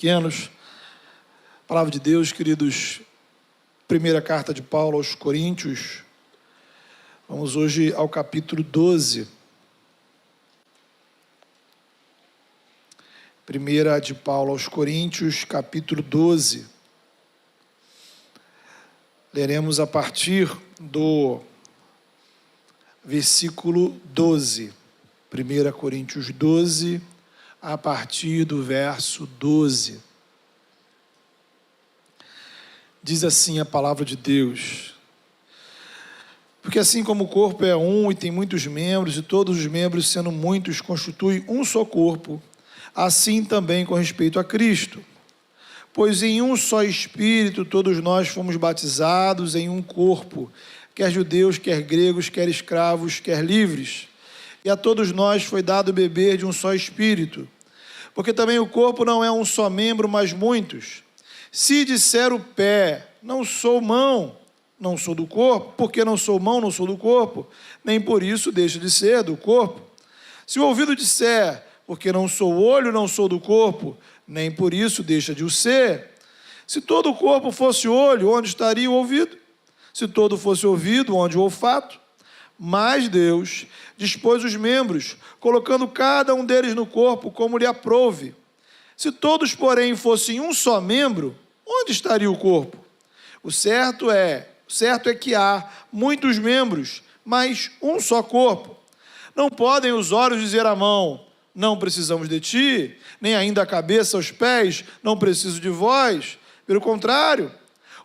Pequenos, palavra de Deus, queridos, primeira carta de Paulo aos Coríntios, vamos hoje ao capítulo 12. Primeira de Paulo aos Coríntios, capítulo 12. Leremos a partir do versículo 12. 1 Coríntios 12, a partir do verso 12. Diz assim a palavra de Deus: porque assim como o corpo é um e tem muitos membros, e todos os membros, sendo muitos, constituem um só corpo, assim também com respeito a Cristo. Pois em um só Espírito todos nós fomos batizados em um corpo, quer judeus, quer gregos, quer escravos, quer livres. E a todos nós foi dado beber de um só Espírito. Porque também o corpo não é um só membro, mas muitos. Se disser o pé, não sou mão, não sou do corpo, porque não sou mão, não sou do corpo, nem por isso deixa de ser do corpo. Se o ouvido disser, porque não sou olho, não sou do corpo, nem por isso deixa de o ser. Se todo o corpo fosse olho, onde estaria o ouvido? Se todo fosse ouvido, onde o olfato? Mas Deus dispôs os membros, colocando cada um deles no corpo como lhe aprouve. Se todos, porém, fossem um só membro, onde estaria o corpo? O certo é que há muitos membros, mas um só corpo. Não podem os olhos dizer à mão, não precisamos de ti, nem ainda a cabeça aos pés, não preciso de vós. Pelo contrário,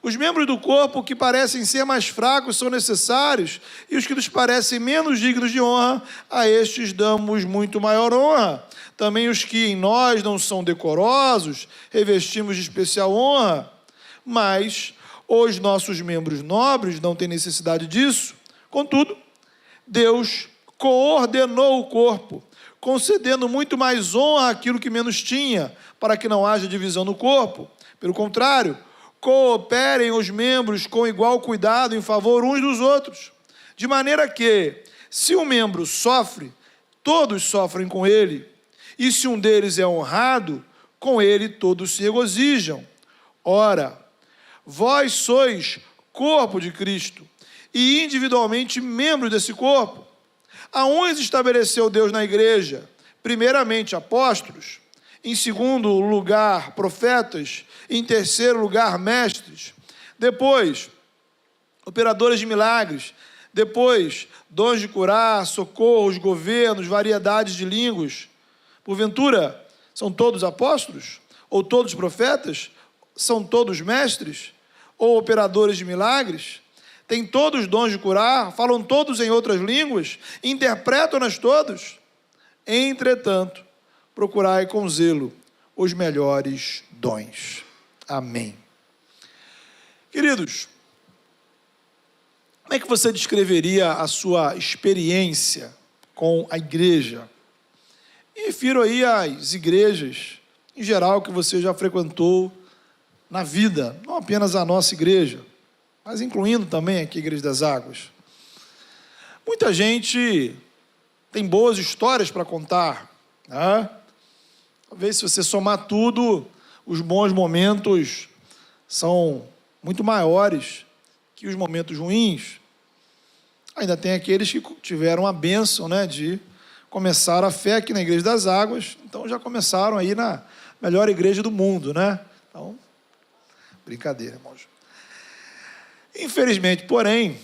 os membros do corpo que parecem ser mais fracos são necessários, e os que nos parecem menos dignos de honra, a estes damos muito maior honra. Também os que em nós não são decorosos, revestimos de especial honra. Mas os nossos membros nobres não têm necessidade disso. Contudo, Deus coordenou o corpo, concedendo muito mais honra àquilo que menos tinha, para que não haja divisão no corpo. Pelo contrário, cooperem os membros com igual cuidado em favor uns dos outros, de maneira que, se um membro sofre, todos sofrem com ele, e se um deles é honrado, com ele todos se regozijam. Ora, vós sois corpo de Cristo, e individualmente membros desse corpo. A uns estabeleceu Deus na igreja, primeiramente apóstolos, em segundo lugar profetas, em terceiro lugar mestres, depois operadores de milagres, depois dons de curar, socorros, governos, variedades de línguas. Porventura, são todos apóstolos? Ou todos profetas? São todos mestres? Ou operadores de milagres? Têm todos dons de curar? Falam todos em outras línguas? Interpretam-nas todos? Entretanto, procurai com zelo os melhores dons. Amém. Queridos, como é que você descreveria a sua experiência com a igreja? Me refiro aí às igrejas, em geral, que você já frequentou na vida, não apenas a nossa igreja, mas incluindo também aqui a Igreja das Águas. Muita gente tem boas histórias para contar, né? Talvez, se você somar tudo, os bons momentos são muito maiores que os momentos ruins. Ainda tem aqueles que tiveram a bênção, né, de começar a fé aqui na Igreja das Águas, então já começaram aí na melhor igreja do mundo, né? Então, brincadeira, irmãos. Infelizmente, porém,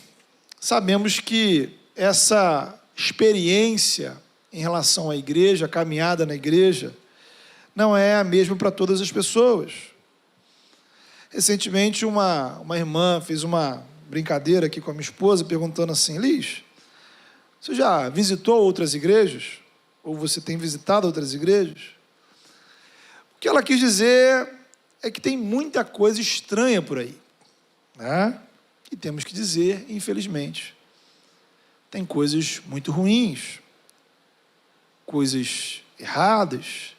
sabemos que essa experiência em relação à igreja, a caminhada na igreja, não é a mesma para todas as pessoas. Recentemente, uma irmã fez uma brincadeira aqui com a minha esposa, perguntando assim: Liz, você já visitou outras igrejas? Ou você tem visitado outras igrejas? O que ela quis dizer é que tem muita coisa estranha por aí, né? E temos que dizer, infelizmente, tem coisas muito ruins, coisas erradas,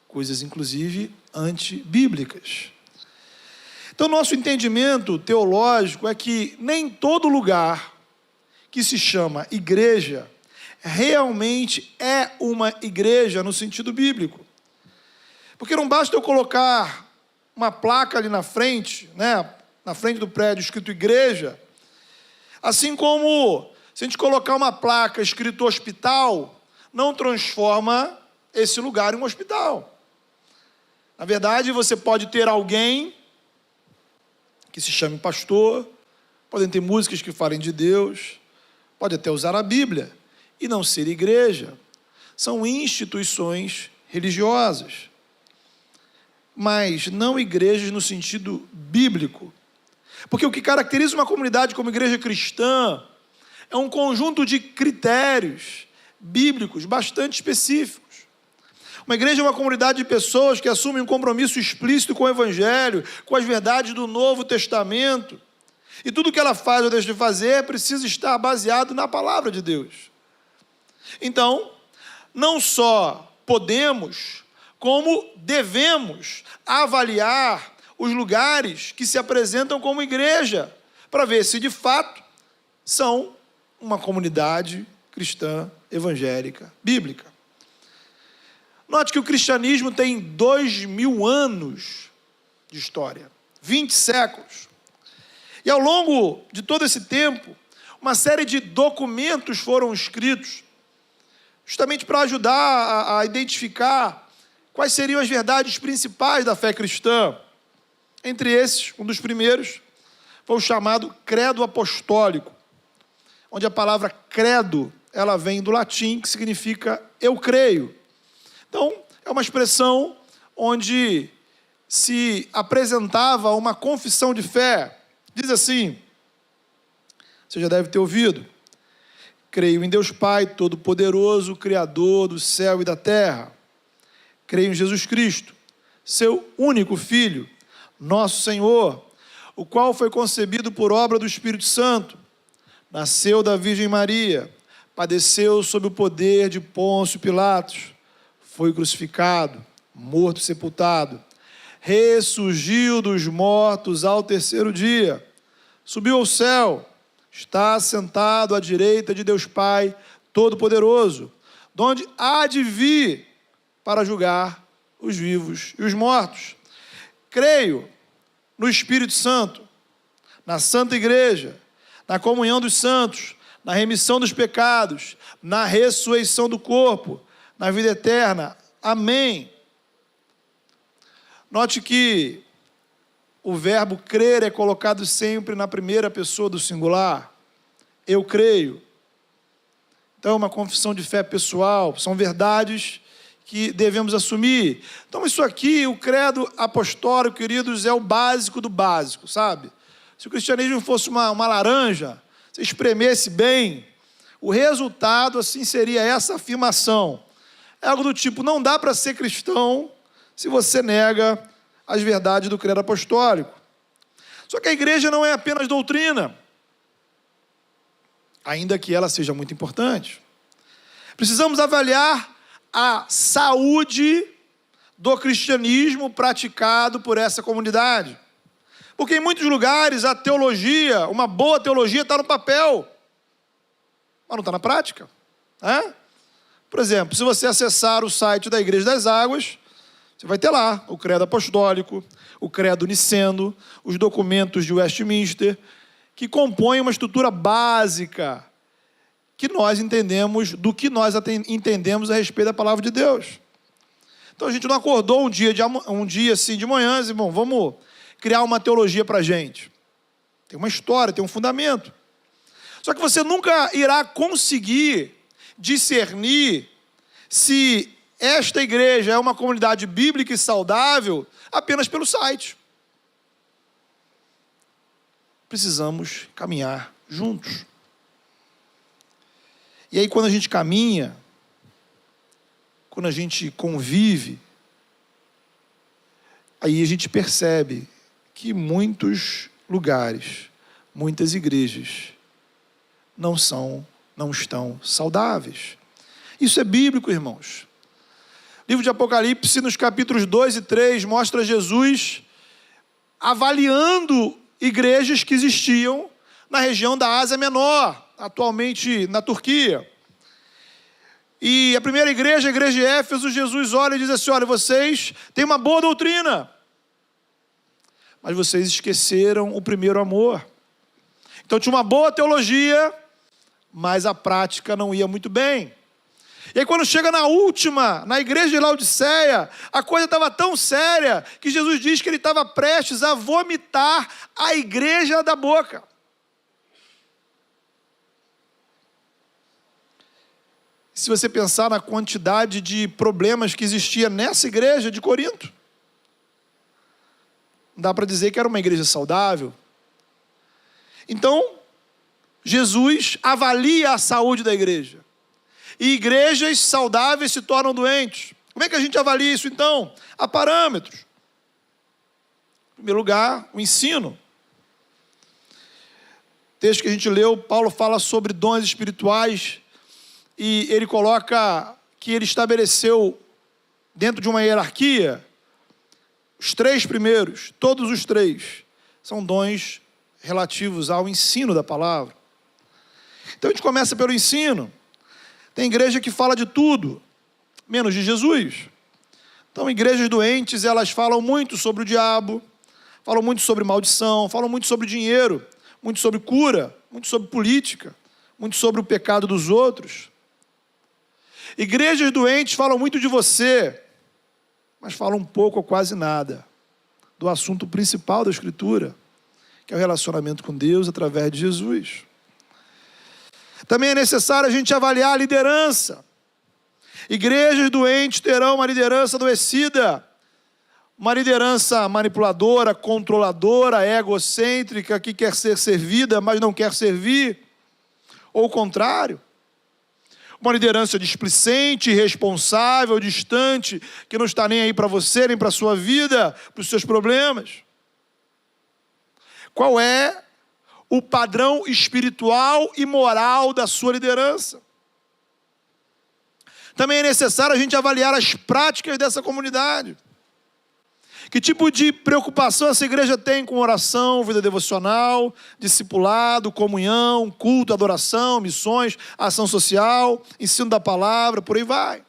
coisas, inclusive, antibíblicas. Então, nosso entendimento teológico é que nem todo lugar que se chama igreja realmente é uma igreja no sentido bíblico. Porque não basta eu colocar uma placa ali na frente, né, na frente do prédio escrito igreja, assim como se a gente colocar uma placa escrito hospital, não transforma esse lugar em um hospital. Na verdade, você pode ter alguém que se chame pastor, podem ter músicas que falem de Deus, pode até usar a Bíblia e não ser igreja. São instituições religiosas, mas não igrejas no sentido bíblico. Porque o que caracteriza uma comunidade como igreja cristã é um conjunto de critérios bíblicos bastante específicos. Uma igreja é uma comunidade de pessoas que assumem um compromisso explícito com o Evangelho, com as verdades do Novo Testamento. E tudo que ela faz ou deixa de fazer precisa estar baseado na palavra de Deus. Então, não só podemos, como devemos avaliar os lugares que se apresentam como igreja, para ver se de fato são uma comunidade cristã, evangélica, bíblica. Note que o cristianismo tem 2000 anos de história, 20 séculos. E ao longo de todo esse tempo, uma série de documentos foram escritos, justamente para ajudar a identificar quais seriam as verdades principais da fé cristã. Entre esses, um dos primeiros foi o chamado Credo Apostólico, onde a palavra credo, ela vem do latim, que significa eu creio. Então, é uma expressão onde se apresentava uma confissão de fé. Diz assim, você já deve ter ouvido: creio em Deus Pai Todo-Poderoso, Criador do céu e da terra. Creio em Jesus Cristo, seu único Filho, nosso Senhor, o qual foi concebido por obra do Espírito Santo, nasceu da Virgem Maria, padeceu sob o poder de Pôncio Pilatos, foi crucificado, morto e sepultado, ressurgiu dos mortos ao terceiro dia, subiu ao céu, está sentado à direita de Deus Pai Todo-Poderoso, de onde há de vir para julgar os vivos e os mortos. Creio no Espírito Santo, na Santa Igreja, na comunhão dos santos, na remissão dos pecados, na ressurreição do corpo, na vida eterna. Amém. Note que o verbo crer é colocado sempre na primeira pessoa do singular. Eu creio. Então é uma confissão de fé pessoal, são verdades que devemos assumir. Então isso aqui, o credo apostólico, queridos, é o básico do básico, sabe? Se o cristianismo fosse uma laranja, se espremesse bem, o resultado assim seria essa afirmação. É algo do tipo, não dá para ser cristão se você nega as verdades do credo apostólico. Só que a igreja não é apenas doutrina, ainda que ela seja muito importante. Precisamos avaliar a saúde do cristianismo praticado por essa comunidade. Porque em muitos lugares a teologia, uma boa teologia está no papel, mas não está na prática, né? Por exemplo, se você acessar o site da Igreja das Águas, você vai ter lá o credo apostólico, o credo niceno, os documentos de Westminster, que compõem uma estrutura básica que nós entendemos, do que nós entendemos a respeito da palavra de Deus. Então a gente não acordou um dia assim de manhã, irmão, vamos criar uma teologia para a gente. Tem uma história, tem um fundamento. Só que você nunca irá conseguir discernir se esta igreja é uma comunidade bíblica e saudável apenas pelo site. Precisamos caminhar juntos. E aí quando a gente caminha, quando a gente convive, aí a gente percebe que muitos lugares, muitas igrejas não estão saudáveis. Isso é bíblico, irmãos. O livro de Apocalipse, nos capítulos 2 e 3, mostra Jesus avaliando igrejas que existiam na região da Ásia Menor, atualmente na Turquia. E a primeira igreja, a igreja de Éfeso, Jesus olha e diz assim: olha, vocês têm uma boa doutrina, mas vocês esqueceram o primeiro amor. Então tinha uma boa teologia, mas a prática não ia muito bem. E aí quando chega na última, na igreja de Laodiceia, a coisa estava tão séria que Jesus diz que ele estava prestes a vomitar a igreja da boca. Se você pensar na quantidade de problemas que existia nessa igreja de Corinto, não dá para dizer que era uma igreja saudável. Então, Jesus avalia a saúde da igreja. E igrejas saudáveis se tornam doentes. Como é que a gente avalia isso então? Há parâmetros. Em primeiro lugar, o ensino. O texto que a gente leu, Paulo fala sobre dons espirituais e ele coloca que ele estabeleceu dentro de uma hierarquia os 3 primeiros, todos os 3, são dons relativos ao ensino da palavra. Então a gente começa pelo ensino. Tem igreja que fala de tudo, menos de Jesus. Então igrejas doentes, elas falam muito sobre o diabo, falam muito sobre maldição, falam muito sobre dinheiro, muito sobre cura, muito sobre política, muito sobre o pecado dos outros. Igrejas doentes falam muito de você, mas falam um pouco ou quase nada do assunto principal da Escritura, que é o relacionamento com Deus através de Jesus. Também é necessário a gente avaliar a liderança. Igrejas doentes terão uma liderança adoecida, uma liderança manipuladora, controladora, egocêntrica, que quer ser servida, mas não quer servir, ou o contrário. Uma liderança displicente, irresponsável, distante, que não está nem aí para você, nem para a sua vida, para os seus problemas. Qual é o padrão espiritual e moral da sua liderança? Também é necessário a gente avaliar as práticas dessa comunidade. Que tipo de preocupação essa igreja tem com oração, vida devocional, discipulado, comunhão, culto, adoração, missões, ação social, ensino da palavra, por aí vai.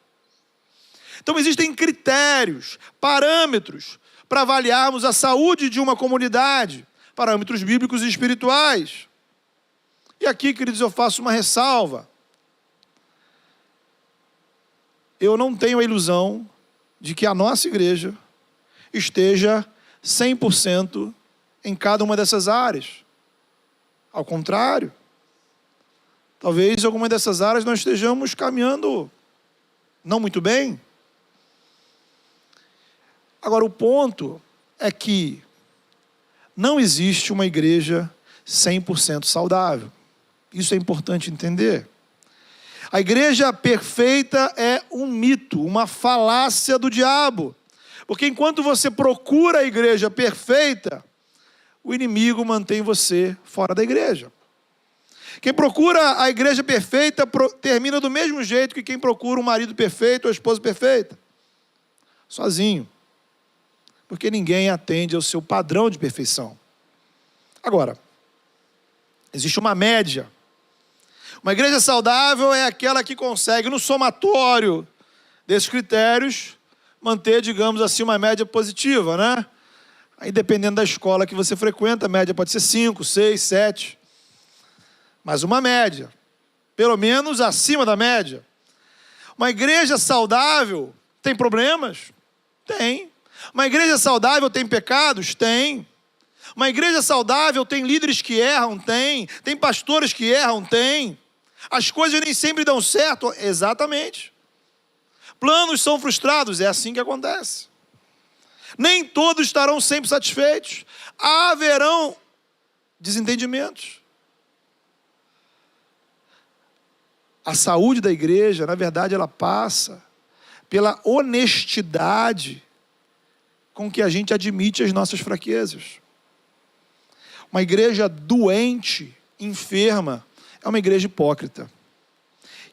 Então existem critérios, parâmetros para avaliarmos a saúde de uma comunidade, parâmetros bíblicos e espirituais. E aqui, queridos, eu faço uma ressalva. Eu não tenho a ilusão de que a nossa igreja esteja 100% em cada uma dessas áreas. Ao contrário, talvez em alguma dessas áreas nós estejamos caminhando não muito bem. Agora, o ponto é que não existe uma igreja 100% saudável. Isso é importante entender. A igreja perfeita é um mito, uma falácia do diabo. Porque enquanto você procura a igreja perfeita, o inimigo mantém você fora da igreja. Quem procura a igreja perfeita termina do mesmo jeito que quem procura um marido perfeito ou a esposa perfeita. Sozinho. Porque ninguém atende ao seu padrão de perfeição. Agora, existe uma média. Uma igreja saudável é aquela que consegue, no somatório desses critérios, manter, digamos assim, uma média positiva, né? Aí, dependendo da escola que você frequenta, a média pode ser 5, 6, 7. Mas uma média. Pelo menos acima da média. Uma igreja saudável tem problemas? Tem. Uma igreja saudável tem pecados? Tem. Uma igreja saudável tem líderes que erram? Tem. Tem pastores que erram? Tem. As coisas nem sempre dão certo? Exatamente. Planos são frustrados? É assim que acontece. Nem todos estarão sempre satisfeitos. Haverão desentendimentos. A saúde da igreja, na verdade, ela passa pela honestidade com que a gente admite as nossas fraquezas. Uma igreja doente, enferma, é uma igreja hipócrita,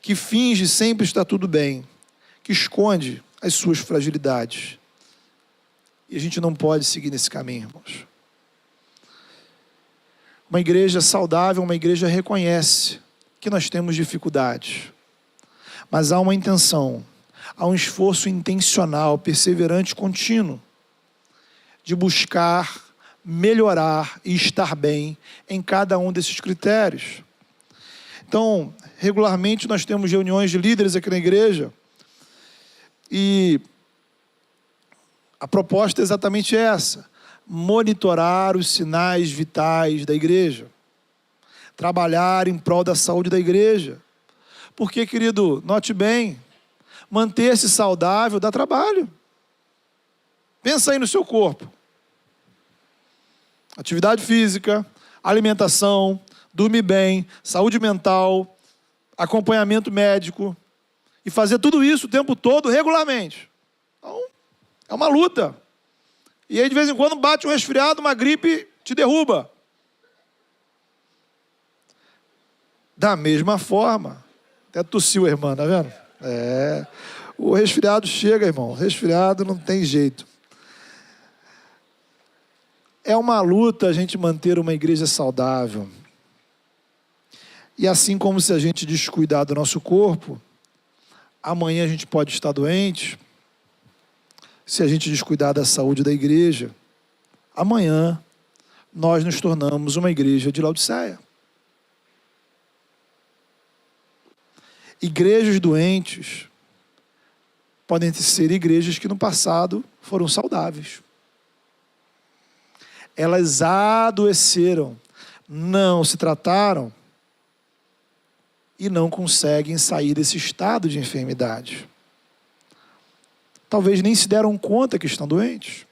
que finge sempre estar tudo bem, que esconde as suas fragilidades. E a gente não pode seguir nesse caminho, irmãos. Uma igreja saudável, uma igreja reconhece que nós temos dificuldades, Mas há uma intenção, há um esforço intencional, perseverante, contínuo, de buscar melhorar e estar bem em cada um desses critérios. Então, regularmente nós temos reuniões de líderes aqui na igreja e a proposta é exatamente essa: monitorar os sinais vitais da igreja, trabalhar em prol da saúde da igreja. Porque, querido, note bem, manter-se saudável dá trabalho. Pensa aí no seu corpo. Atividade física, alimentação, dormir bem, saúde mental, acompanhamento médico, e fazer tudo isso o tempo todo, regularmente. Então, é uma luta. E aí, de vez em quando, bate um resfriado, uma gripe, te derruba. Da mesma forma, até tossiu a irmã, tá vendo? O resfriado chega, irmão. O resfriado não tem jeito. É uma luta a gente manter uma igreja saudável. E assim como se a gente descuidar do nosso corpo, amanhã a gente pode estar doente. Se a gente descuidar da saúde da igreja, amanhã nós nos tornamos uma igreja de Laodiceia. Igrejas doentes podem ser igrejas que no passado foram saudáveis. Elas adoeceram, não se trataram e não conseguem sair desse estado de enfermidade. Talvez nem se deram conta que estão doentes.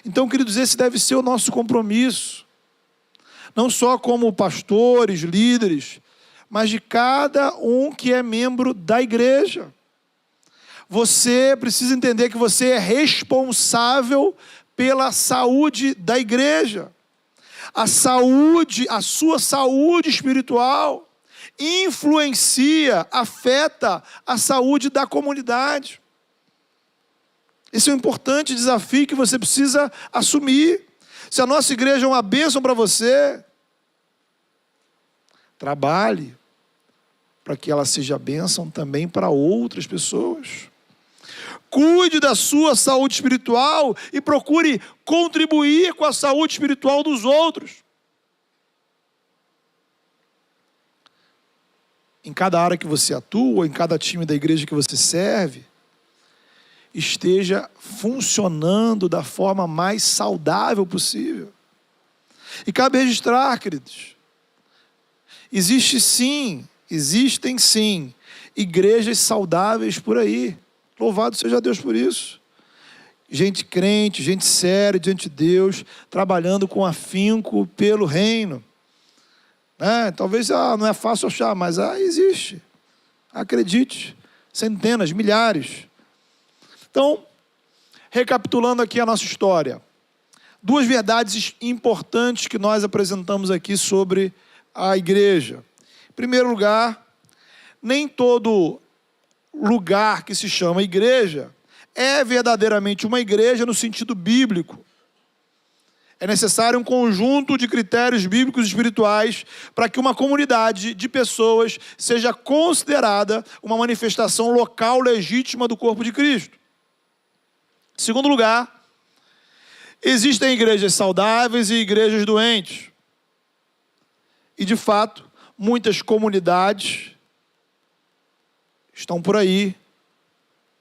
Então, queridos, esse deve ser o nosso compromisso. Não só como pastores, líderes, mas de cada um que é membro da igreja. Você precisa entender que você é responsável pela saúde da igreja. A sua saúde espiritual influencia, afeta a saúde da comunidade. Esse é um importante desafio que você precisa assumir. Se a nossa igreja é uma bênção para você, trabalhe para que ela seja bênção também para outras pessoas. Cuide da sua saúde espiritual e procure contribuir com a saúde espiritual dos outros. Em cada área que você atua, em cada time da igreja que você serve, esteja funcionando da forma mais saudável possível. E cabe registrar, queridos, existem sim igrejas saudáveis por aí. Louvado seja Deus por isso. Gente crente, gente séria diante de Deus, trabalhando com afinco pelo reino. Talvez não é fácil achar, mas existe. Acredite, centenas, milhares. Então, recapitulando aqui a nossa história. 2 verdades importantes que nós apresentamos aqui sobre a igreja. Em primeiro lugar, nem todo lugar que se chama igreja é verdadeiramente uma igreja no sentido bíblico. É necessário um conjunto de critérios bíblicos e espirituais para que uma comunidade de pessoas seja considerada uma manifestação local legítima do corpo de Cristo. Em segundo lugar, existem igrejas saudáveis e igrejas doentes. E, de fato, muitas comunidades estão por aí,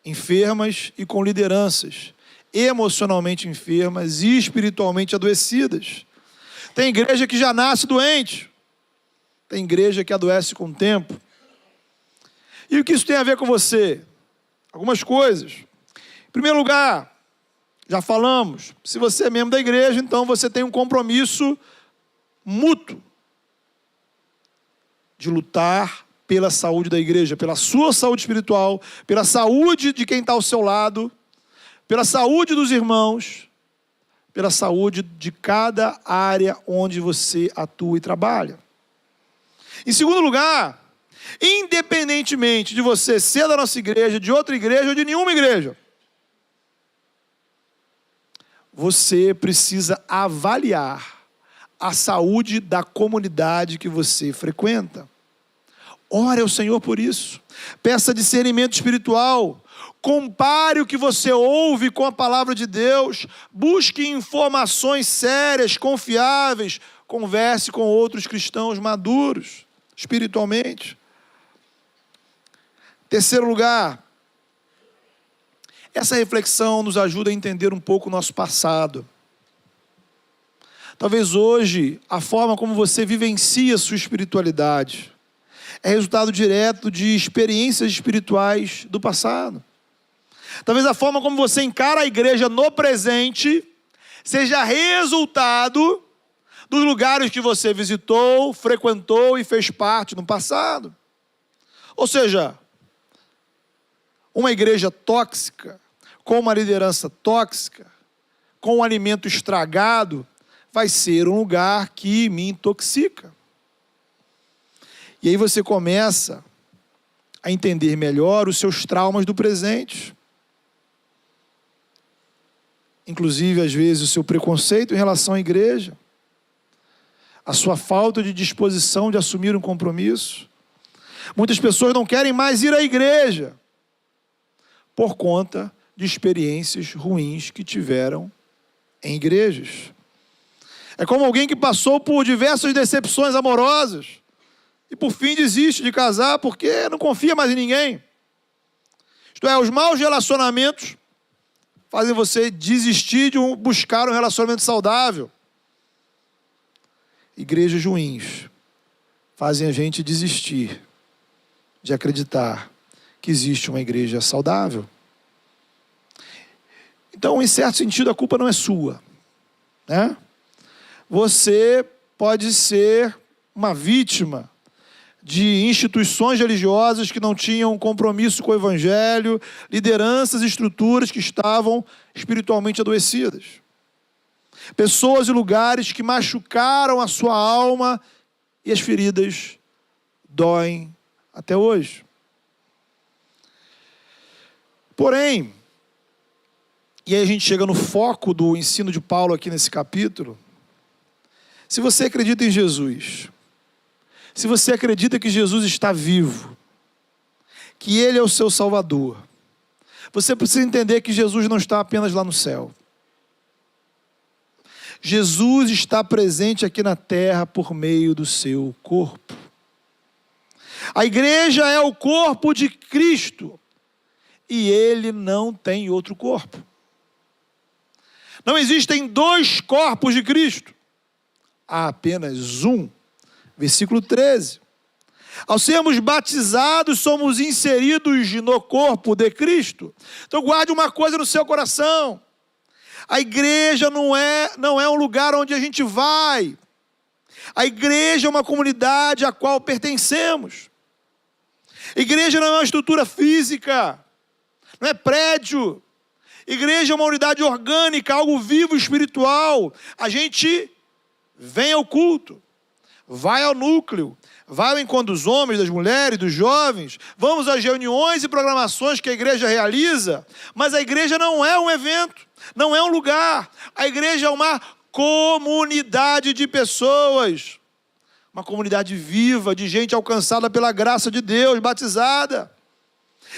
enfermas e com lideranças, emocionalmente enfermas e espiritualmente adoecidas. Tem igreja que já nasce doente, tem igreja que adoece com o tempo. E o que isso tem a ver com você? Algumas coisas. Em primeiro lugar, já falamos, se você é membro da igreja, então você tem um compromisso mútuo de lutar pela saúde da igreja, pela sua saúde espiritual, pela saúde de quem está ao seu lado, pela saúde dos irmãos, pela saúde de cada área onde você atua e trabalha. Em segundo lugar, independentemente de você ser da nossa igreja, de outra igreja ou de nenhuma igreja, você precisa avaliar a saúde da comunidade que você frequenta. Ore ao Senhor por isso. Peça discernimento espiritual. Compare o que você ouve com a palavra de Deus. Busque informações sérias, confiáveis. Converse com outros cristãos maduros, espiritualmente. Terceiro lugar, essa reflexão nos ajuda a entender um pouco o nosso passado. Talvez hoje, a forma como você vivencia a sua espiritualidade é resultado direto de experiências espirituais do passado. Talvez a forma como você encara a igreja no presente seja resultado dos lugares que você visitou, frequentou e fez parte no passado. Ou seja, uma igreja tóxica, com uma liderança tóxica, com um alimento estragado, vai ser um lugar que me intoxica. E aí você começa a entender melhor os seus traumas do presente. Inclusive, às vezes, o seu preconceito em relação à igreja. A sua falta de disposição de assumir um compromisso. Muitas pessoas não querem mais ir à igreja por conta de experiências ruins que tiveram em igrejas. É como alguém que passou por diversas decepções amorosas e por fim desiste de casar porque não confia mais em ninguém. Isto é, os maus relacionamentos fazem você desistir de buscar um relacionamento saudável. Igrejas ruins fazem a gente desistir de acreditar que existe uma igreja saudável. Então, em certo sentido, a culpa não é sua, né? Você pode ser uma vítima de instituições religiosas que não tinham compromisso com o evangelho, lideranças e estruturas que estavam espiritualmente adoecidas. Pessoas e lugares que machucaram a sua alma e as feridas doem até hoje. Porém, e aí a gente chega no foco do ensino de Paulo aqui nesse capítulo, se você acredita em Jesus, se você acredita que Jesus está vivo, que Ele é o seu Salvador, você precisa entender que Jesus não está apenas lá no céu. Jesus está presente aqui na terra por meio do seu corpo. A igreja é o corpo de Cristo e Ele não tem outro corpo. Não existem dois corpos de Cristo. Há apenas um. Versículo 13. Ao sermos batizados, somos inseridos no corpo de Cristo. Então guarde uma coisa no seu coração. A igreja não é um lugar onde a gente vai. A igreja é uma comunidade à qual pertencemos. A igreja não é uma estrutura física. Não é prédio. Igreja é uma unidade orgânica, algo vivo, espiritual. A gente vem ao culto, vai ao núcleo, vai ao encontro dos homens, das mulheres, dos jovens, vamos às reuniões e programações que a igreja realiza, mas a igreja não é um evento, não é um lugar. A igreja é uma comunidade de pessoas, uma comunidade viva, de gente alcançada pela graça de Deus, batizada.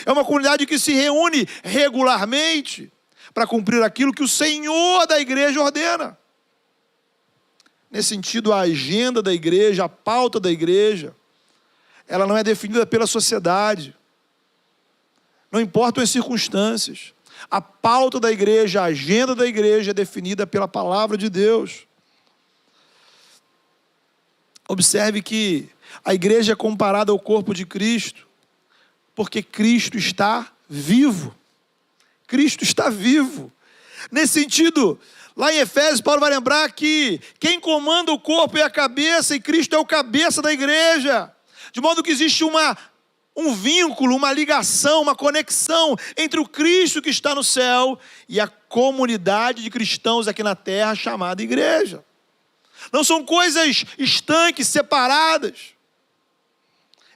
É uma comunidade que se reúne regularmente para cumprir aquilo que o Senhor da igreja ordena. Nesse sentido, a agenda da igreja, a pauta da igreja, ela não é definida pela sociedade. Não importam as circunstâncias. A pauta da igreja, a agenda da igreja é definida pela palavra de Deus. Observe que a igreja é comparada ao corpo de Cristo, porque Cristo está vivo. Cristo está vivo. Nesse sentido, lá em Efésios, Paulo vai lembrar que quem comanda o corpo é a cabeça, e Cristo é o cabeça da igreja. De modo que existe um vínculo, uma ligação, uma conexão entre o Cristo que está no céu e a comunidade de cristãos aqui na terra chamada igreja. Não são coisas estanques, separadas.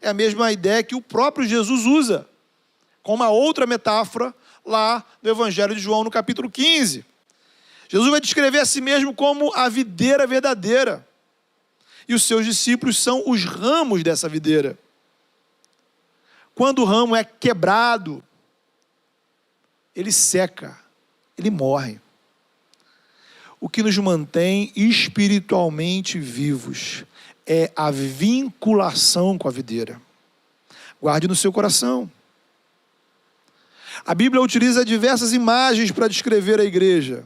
É a mesma ideia que o próprio Jesus usa, com uma outra metáfora lá no Evangelho de João, no capítulo 15. Jesus vai descrever a si mesmo como a videira verdadeira. E os seus discípulos são os ramos dessa videira. quando o ramo é quebrado, ele seca, ele morre. O que nos mantém espiritualmente vivos é a vinculação com a videira. Guarde no seu coração. A Bíblia utiliza diversas imagens para descrever a igreja,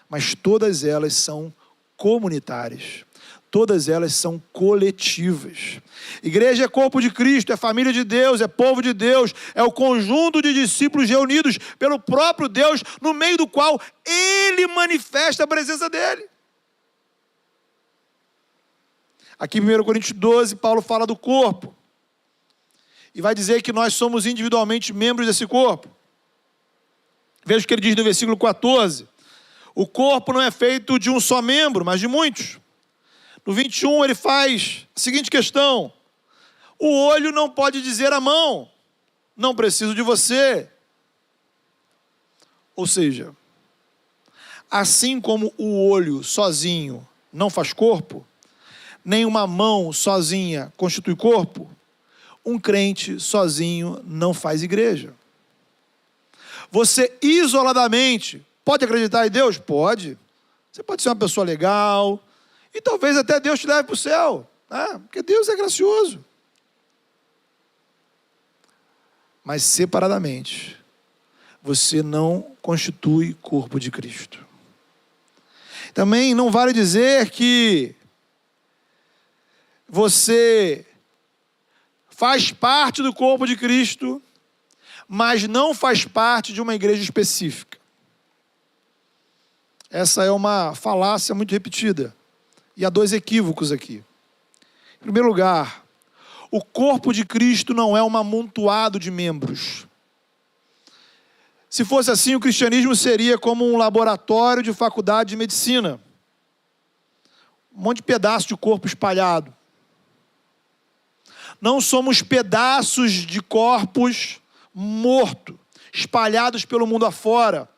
mas todas elas são comunitárias. Todas elas são coletivas. Igreja é corpo de Cristo, é família de Deus, é povo de Deus, é o conjunto de discípulos reunidos pelo próprio Deus, no meio do qual Ele manifesta a presença dEle. Aqui em 1 Coríntios 12, Paulo fala do corpo. E vai dizer que nós somos individualmente membros desse corpo. Veja o que ele diz no versículo 14. O corpo não é feito de um só membro, mas de muitos. No 21 ele faz a seguinte questão: o olho não pode dizer à mão, não preciso de você. Ou seja, assim como o olho sozinho não faz corpo, nem uma mão sozinha constitui corpo, um crente sozinho não faz igreja. Você isoladamente pode acreditar em Deus? Pode. Você pode ser uma pessoa legal, e talvez até Deus te leve para o céu, né? Porque Deus é gracioso. Mas separadamente, você não constitui corpo de Cristo. Também não vale dizer que você faz parte do corpo de Cristo, mas não faz parte de uma igreja específica. Essa é uma falácia muito repetida. E há dois equívocos aqui. Em primeiro lugar, o corpo de Cristo não é um amontoado de membros. Se fosse assim, o cristianismo seria como um laboratório de faculdade de medicina. Um monte de pedaço de corpo espalhado. Não somos pedaços de corpos mortos, espalhados pelo mundo afora.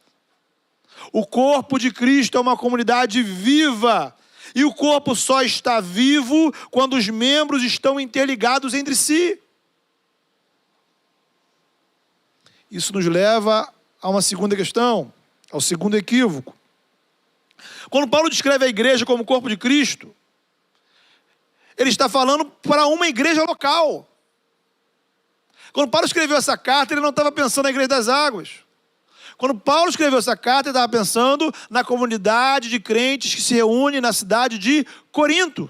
O corpo de Cristo é uma comunidade viva. E o corpo só está vivo quando os membros estão interligados entre si. Isso nos leva a uma segunda questão, ao segundo equívoco. Quando Paulo descreve a igreja como corpo de Cristo, ele está falando para uma igreja local. Quando Paulo escreveu essa carta, ele não estava pensando na igreja das águas. Quando Paulo escreveu essa carta, ele estava pensando na comunidade de crentes que se reúne na cidade de Corinto.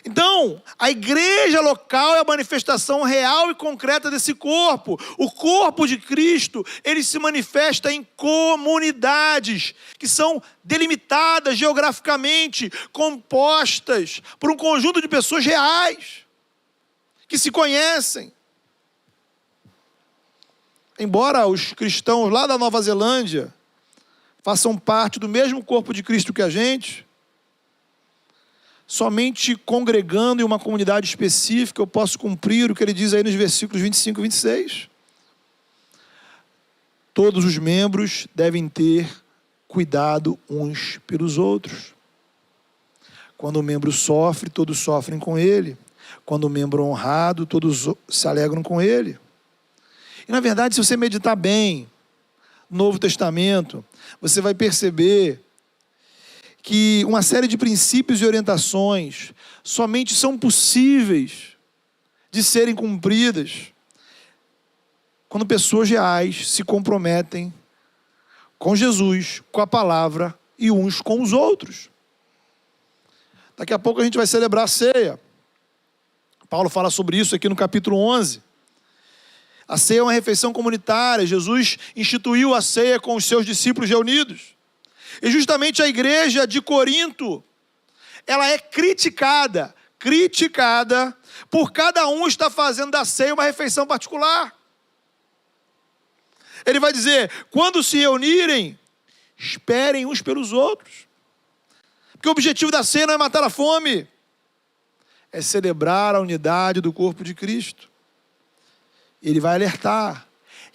Então, a igreja local é a manifestação real e concreta desse corpo. O corpo de Cristo, ele se manifesta em comunidades que são delimitadas geograficamente, compostas por um conjunto de pessoas reais, que se conhecem. Embora os cristãos lá da Nova Zelândia façam parte do mesmo corpo de Cristo que a gente, somente congregando em uma comunidade específica eu posso cumprir o que ele diz aí nos versículos 25 e 26. Todos os membros devem ter cuidado uns pelos outros. Quando o membro sofre, todos sofrem com ele. Quando o membro é honrado, todos se alegram com ele. E na verdade, se você meditar bem no Novo Testamento, você vai perceber que uma série de princípios e orientações somente são possíveis de serem cumpridas quando pessoas reais se comprometem com Jesus, com a palavra e uns com os outros. Daqui a pouco a gente vai celebrar a ceia. Paulo fala sobre isso aqui no capítulo 11. A ceia é uma refeição comunitária. Jesus instituiu a ceia com os seus discípulos reunidos. E justamente a igreja de Corinto, ela é criticada por cada um estar fazendo da ceia uma refeição particular. Ele vai dizer, quando se reunirem, esperem uns pelos outros. Porque o objetivo da ceia não é matar a fome, é celebrar a unidade do corpo de Cristo. Ele vai alertar,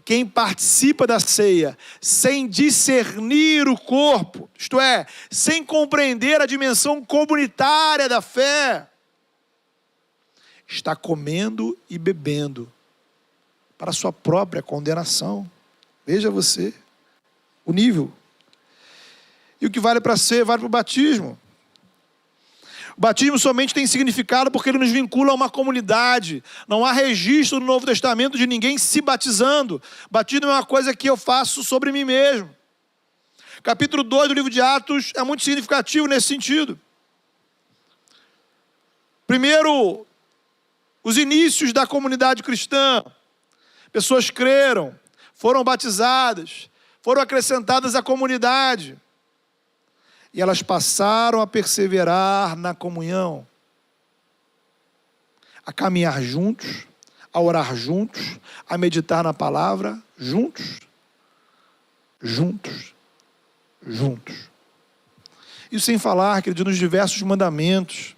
quem participa da ceia sem discernir o corpo, isto é, sem compreender a dimensão comunitária da fé, está comendo e bebendo para a sua própria condenação. Veja você o nível. E o que vale para ser, vale para o batismo. O batismo somente tem significado porque ele nos vincula a uma comunidade. Não há registro no Novo Testamento de ninguém se batizando. Batismo é uma coisa que eu faço sobre mim mesmo. Capítulo 2 do livro de Atos é muito significativo nesse sentido. Primeiro, os inícios da comunidade cristã. Pessoas creram, foram batizadas, foram acrescentadas à comunidade. E elas passaram a perseverar na comunhão, a caminhar juntos, a orar juntos, a meditar na palavra juntos. Isso sem falar, querido, nos diversos mandamentos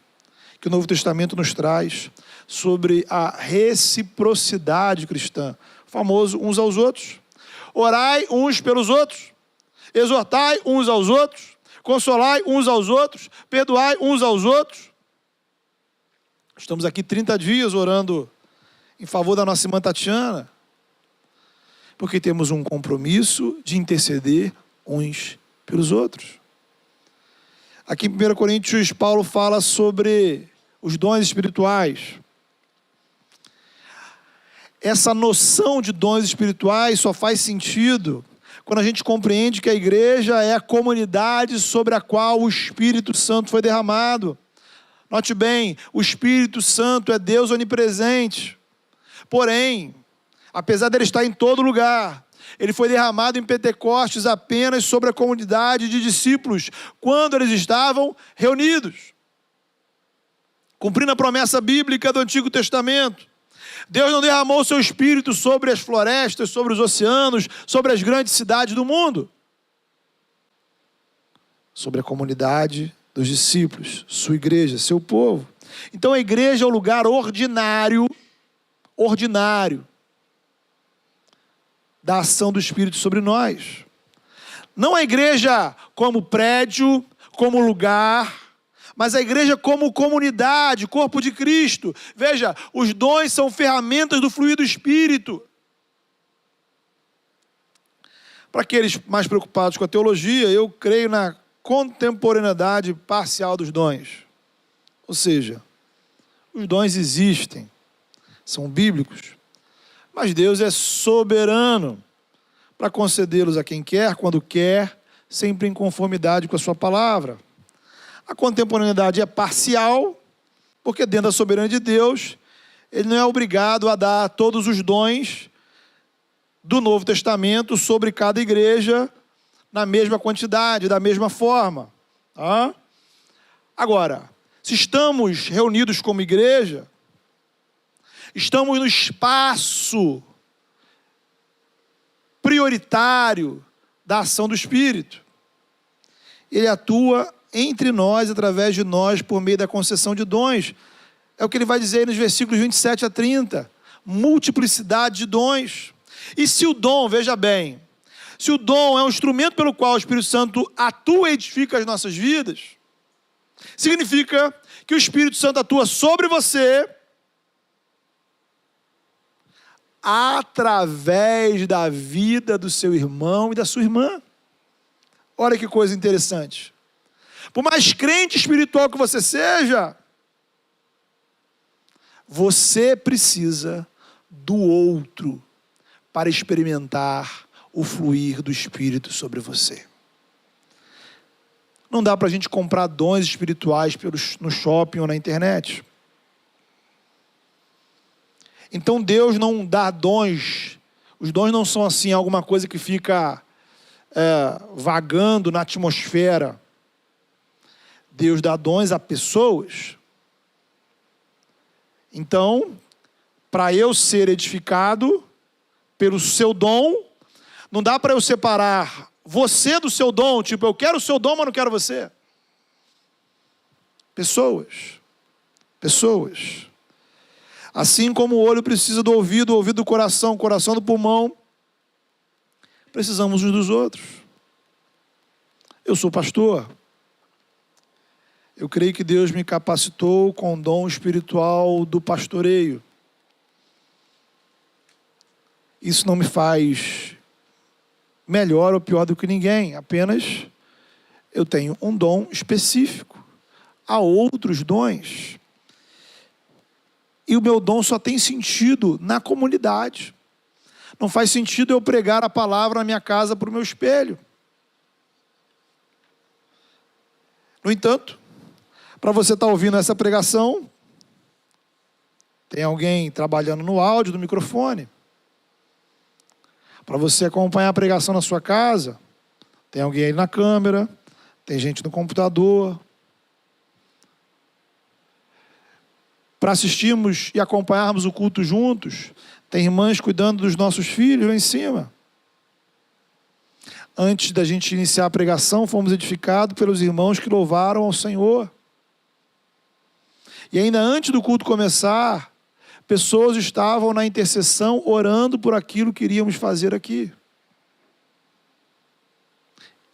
que o Novo Testamento nos traz sobre a reciprocidade cristã, o famoso uns aos outros. Orai uns pelos outros, exortai uns aos outros, consolai uns aos outros, perdoai uns aos outros. Estamos aqui 30 dias orando em favor da nossa irmã Tatiana, porque temos um compromisso de interceder uns pelos outros. Aqui em 1 Coríntios, Paulo fala sobre os dons espirituais. Essa noção de dons espirituais só faz sentido quando a gente compreende que a igreja é a comunidade sobre a qual o Espírito Santo foi derramado. Note bem, o Espírito Santo é Deus onipresente. Porém, apesar dele estar em todo lugar, ele foi derramado em Pentecostes apenas sobre a comunidade de discípulos, quando eles estavam reunidos. Cumprindo a promessa bíblica do Antigo Testamento. Deus não derramou o seu Espírito sobre as florestas, sobre os oceanos, sobre as grandes cidades do mundo. Sobre a comunidade dos discípulos, sua igreja, seu povo. Então a igreja é o lugar ordinário da ação do Espírito sobre nós. Não a igreja como prédio, como lugar, mas a igreja como comunidade, corpo de Cristo. Veja, os dons são ferramentas do fluir do Espírito. Para aqueles mais preocupados com a teologia, eu creio na contemporaneidade parcial dos dons. Ou seja, os dons existem, são bíblicos, mas Deus é soberano para concedê-los a quem quer, quando quer, sempre em conformidade com a sua palavra. A contemporaneidade é parcial, porque dentro da soberania de Deus, ele não é obrigado a dar todos os dons do Novo Testamento sobre cada igreja na mesma quantidade, da mesma forma. Tá? Agora, se estamos reunidos como igreja, estamos no espaço prioritário da ação do Espírito. Ele atua entre nós, através de nós, por meio da concessão de dons. É o que ele vai dizer aí nos versículos 27 a 30. Multiplicidade de dons. E se o dom, veja bem, se o dom é um instrumento pelo qual o Espírito Santo atua e edifica as nossas vidas, significa que o Espírito Santo atua sobre você através da vida do seu irmão e da sua irmã. Olha que coisa interessante. Por mais crente espiritual que você seja, você precisa do outro para experimentar o fluir do Espírito sobre você. Não dá para a gente comprar dons espirituais no shopping ou na internet. Então Deus não dá dons. Os dons não são assim alguma coisa que fica vagando na atmosfera. Deus dá dons a pessoas. Então, para eu ser edificado pelo seu dom, não dá para eu separar você do seu dom, tipo, eu quero o seu dom, mas não quero você. Pessoas. Assim como o olho precisa do ouvido do coração, o coração do pulmão, precisamos uns dos outros. Eu sou pastor. Eu creio que Deus me capacitou com o dom espiritual do pastoreio. Isso não me faz melhor ou pior do que ninguém, apenas eu tenho um dom específico. Há outros dons. E o meu dom só tem sentido na comunidade. Não faz sentido eu pregar a palavra na minha casa para o meu espelho. No entanto, para você estar ouvindo essa pregação, tem alguém trabalhando no áudio do microfone. Para você acompanhar a pregação na sua casa, tem alguém aí na câmera, tem gente no computador. Para assistirmos e acompanharmos o culto juntos, tem irmãs cuidando dos nossos filhos lá em cima. Antes da gente iniciar a pregação, fomos edificados pelos irmãos que louvaram ao Senhor. E ainda antes do culto começar, pessoas estavam na intercessão orando por aquilo que iríamos fazer aqui.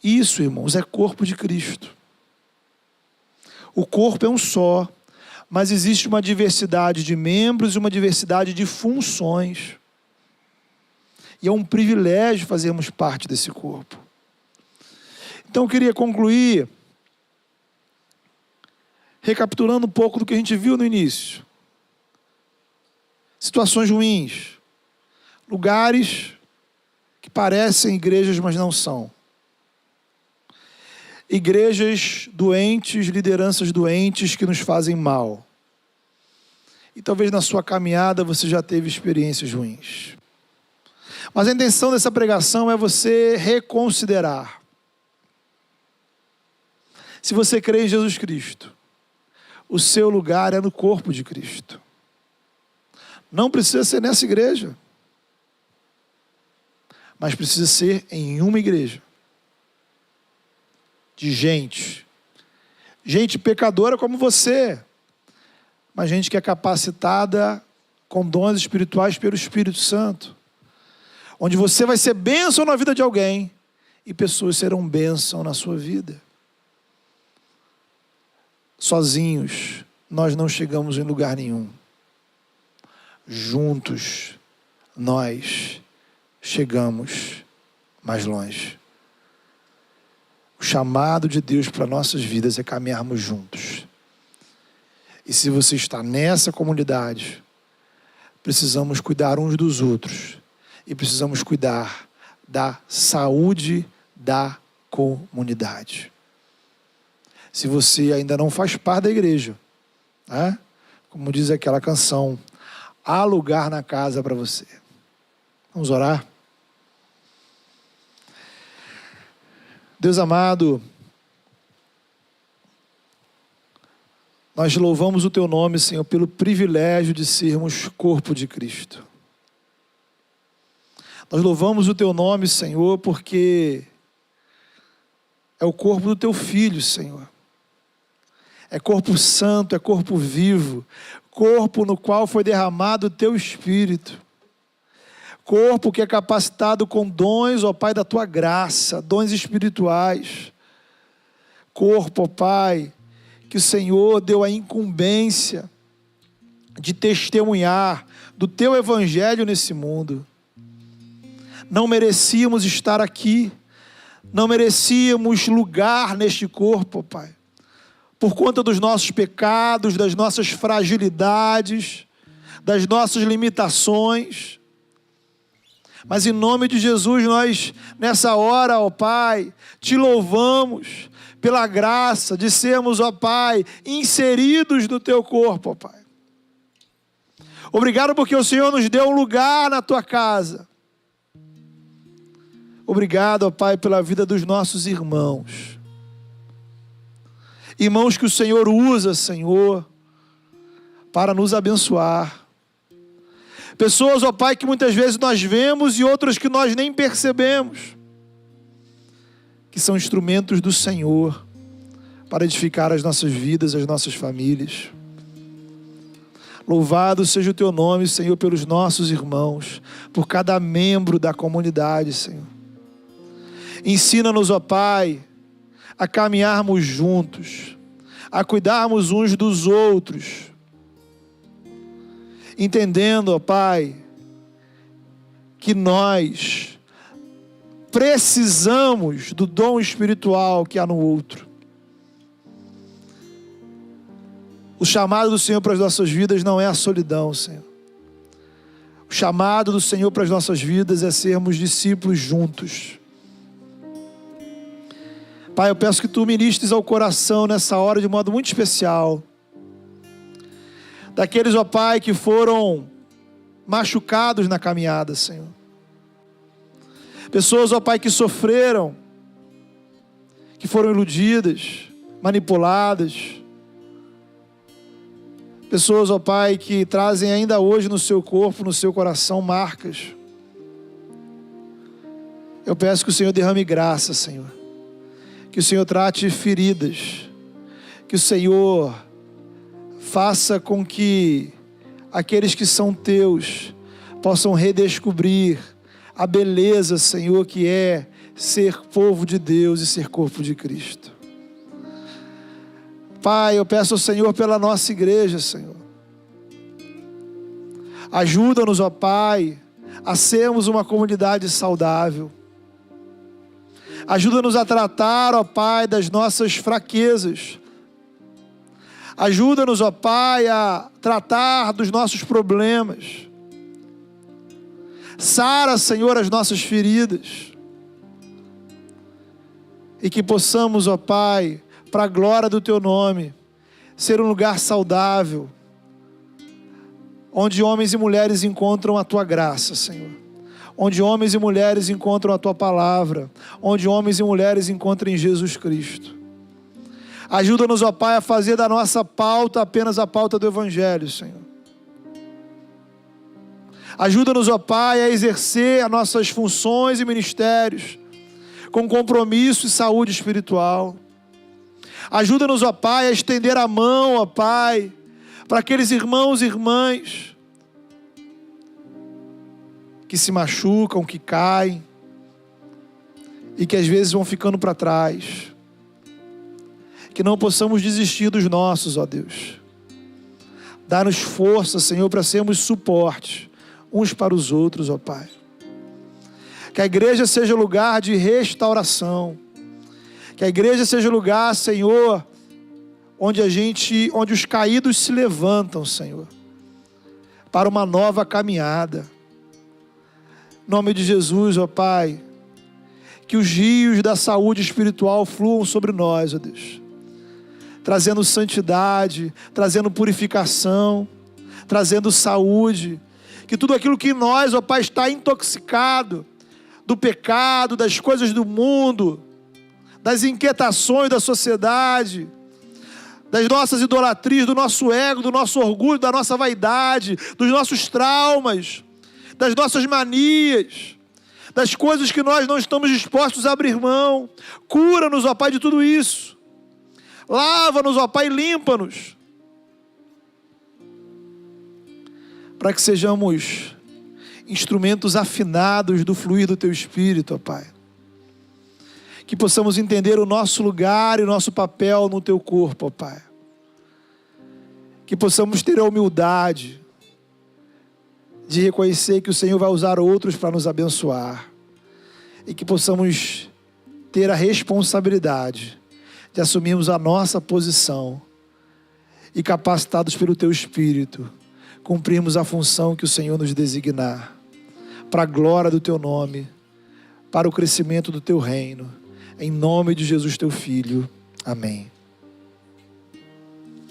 Isso, irmãos, é corpo de Cristo. O corpo é um só, mas existe uma diversidade de membros e uma diversidade de funções. E é um privilégio fazermos parte desse corpo. Então eu queria concluir recapitulando um pouco do que a gente viu no início. Situações ruins, lugares que parecem igrejas, mas não são. Igrejas doentes, lideranças doentes que nos fazem mal. E talvez na sua caminhada você já teve experiências ruins. Mas a intenção dessa pregação é você reconsiderar. Se você crê em Jesus Cristo, o seu lugar é no corpo de Cristo. Não precisa ser nessa igreja, mas precisa ser em uma igreja. De gente pecadora como você, mas gente que é capacitada com dons espirituais pelo Espírito Santo, onde você vai ser bênção na vida de alguém e pessoas serão bênção na sua vida. Sozinhos nós não chegamos em lugar nenhum. Juntos nós chegamos mais longe. O chamado de Deus para nossas vidas é caminharmos juntos. E se você está nessa comunidade, precisamos cuidar uns dos outros. E precisamos cuidar da saúde da comunidade. Se você ainda não faz parte da igreja, né? Como diz aquela canção, há lugar na casa para você. Vamos orar? Deus amado, nós louvamos o Teu nome, Senhor, pelo privilégio de sermos corpo de Cristo. Nós louvamos o Teu nome, Senhor, porque é o corpo do Teu Filho, Senhor. É corpo santo, é corpo vivo, corpo no qual foi derramado o Teu Espírito. Corpo que é capacitado com dons, ó Pai, da Tua graça, dons espirituais. Corpo, ó Pai, que o Senhor deu a incumbência de testemunhar do Teu Evangelho nesse mundo. Não merecíamos estar aqui, não merecíamos lugar neste corpo, ó Pai, por conta dos nossos pecados, das nossas fragilidades, das nossas limitações. Mas em nome de Jesus, nós nessa hora, ó Pai, Te louvamos pela graça de sermos, ó Pai, inseridos no Teu corpo, ó Pai. Obrigado porque o Senhor nos deu um lugar na Tua casa. Obrigado, ó Pai, pela vida dos nossos irmãos. Irmãos que o Senhor usa, Senhor, para nos abençoar. Pessoas, ó Pai, que muitas vezes nós vemos e outras que nós nem percebemos, que são instrumentos do Senhor para edificar as nossas vidas, as nossas famílias. Louvado seja o Teu nome, Senhor, pelos nossos irmãos, por cada membro da comunidade, Senhor. Ensina-nos, ó Pai, a caminharmos juntos, a cuidarmos uns dos outros, entendendo, ó Pai, que nós precisamos do dom espiritual que há no outro. O chamado do Senhor para as nossas vidas não é a solidão, Senhor. O chamado do Senhor para as nossas vidas é sermos discípulos juntos. Pai, eu peço que Tu ministres ao coração nessa hora de modo muito especial. Daqueles, ó Pai, que foram machucados na caminhada, Senhor. Pessoas, ó Pai, que sofreram, que foram iludidas, manipuladas. Pessoas, ó Pai, que trazem ainda hoje no seu corpo, no seu coração, marcas. Eu peço que o Senhor derrame graça, Senhor. Que o Senhor trate feridas. Que o Senhor faça com que aqueles que são Teus possam redescobrir a beleza, Senhor, que é ser povo de Deus e ser corpo de Cristo. Pai, eu peço ao Senhor pela nossa igreja, Senhor. Ajuda-nos, ó Pai, a sermos uma comunidade saudável. Ajuda-nos a tratar, ó Pai, das nossas fraquezas. Ajuda-nos, ó Pai, a tratar dos nossos problemas. Sara, Senhor, as nossas feridas. E que possamos, ó Pai, para a glória do Teu nome, ser um lugar saudável, onde homens e mulheres encontram a Tua graça, Senhor. Onde homens e mulheres encontram a Tua palavra. Onde homens e mulheres encontram em Jesus Cristo. Ajuda-nos, ó Pai, a fazer da nossa pauta apenas a pauta do Evangelho, Senhor. Ajuda-nos, ó Pai, a exercer as nossas funções e ministérios com compromisso e saúde espiritual. Ajuda-nos, ó Pai, a estender a mão, ó Pai, para aqueles irmãos e irmãs que se machucam, que caem e que às vezes vão ficando para trás. Que não possamos desistir dos nossos, ó Deus. Dá-nos força, Senhor, para sermos suportes uns para os outros, ó Pai. Que a igreja seja lugar de restauração. Que a igreja seja lugar, Senhor, onde os caídos se levantam, Senhor, para uma nova caminhada. Em nome de Jesus, ó Pai, que os rios da saúde espiritual fluam sobre nós, ó Deus, trazendo santidade, trazendo purificação, trazendo saúde. Que tudo aquilo que em nós, ó Pai, está intoxicado do pecado, das coisas do mundo, das inquietações da sociedade, das nossas idolatrias, do nosso ego, do nosso orgulho, da nossa vaidade, dos nossos traumas, das nossas manias, das coisas que nós não estamos dispostos a abrir mão. Cura-nos, ó Pai, de tudo isso. Lava-nos, ó Pai, limpa-nos. Para que sejamos instrumentos afinados do fluir do Teu Espírito, ó Pai. Que possamos entender o nosso lugar e o nosso papel no Teu corpo, ó Pai. Que possamos ter a humildade de reconhecer que o Senhor vai usar outros para nos abençoar. E que possamos ter a responsabilidade de assumirmos a nossa posição e, capacitados pelo Teu Espírito, cumprirmos a função que o Senhor nos designar, para a glória do Teu nome, para o crescimento do Teu reino. Em nome de Jesus, Teu Filho. Amém.